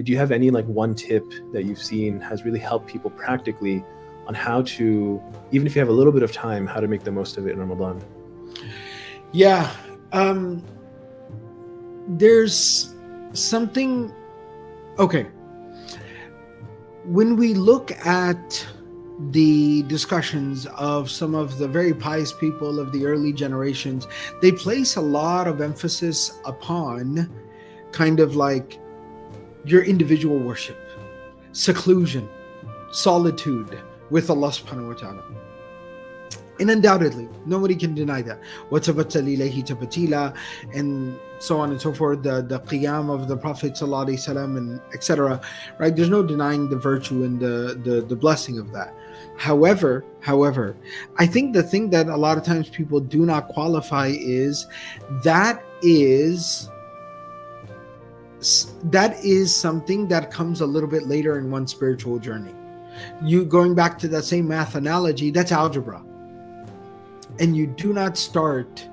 Do you have any like one tip that you've seen has really helped people practically on how to, even if you have a little bit of time, how to make the most of it in Ramadan? Yeah, um, there's something. Okay, when we look at the discussions of some of the very pious people of the early generations, they place a lot of emphasis upon kind of like your individual worship, seclusion, solitude with Allah subhanahu wa ta'ala. And undoubtedly, nobody can deny that. وَتَبَتَّلْ إِلَيْهِ تَبَتِيلًا, and so on and so forth, the qiyam of the Prophet ﷺ, and etc. Right? There's no denying the virtue and the blessing of that. However, I think the thing that a lot of times people do not qualify is that is something that comes a little bit later in one's spiritual journey. You going back to that same math analogy, that's algebra. And you do not start,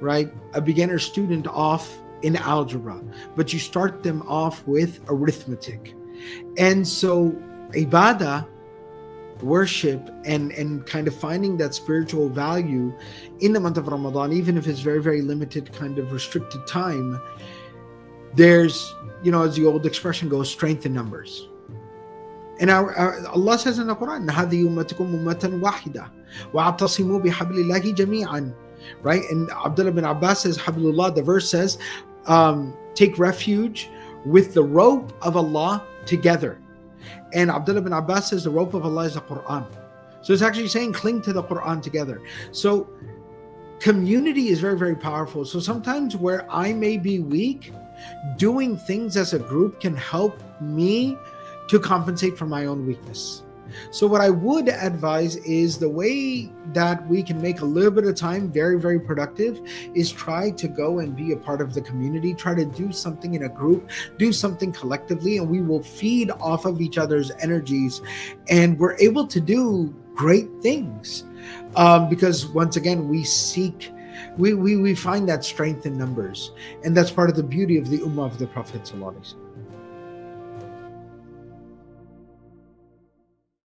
right, a beginner student off in algebra, but you start them off with arithmetic. And so ibadah, worship, and kind of finding that spiritual value in the month of Ramadan, even if it's very, very limited, kind of restricted time, there's, as the old expression goes, strength in numbers. And Allah says in the Quran, هَذِهِ أُمَّتُكُمْ أُمَّةً وَاحِدَةً وَاعْتَصِمُوا بِحَبْلِ اللَّهِ جَمِيعًا. Right? And Abdullah bin Abbas says, Hablullah, the verse says, take refuge with the rope of Allah together. And Abdullah bin Abbas says the rope of Allah is the Quran. So it's actually saying cling to the Quran together. So community is very, very powerful. So sometimes where I may be weak, doing things as a group can help me to compensate for my own weakness. So what I would advise is the way that we can make a little bit of time very, very productive is try to go and be a part of the community, try to do something in a group, do something collectively, and we will feed off of each other's energies, and we're able to do great things because once again, we find that strength in numbers, and that's part of the beauty of the Ummah of the Prophet ﷺ.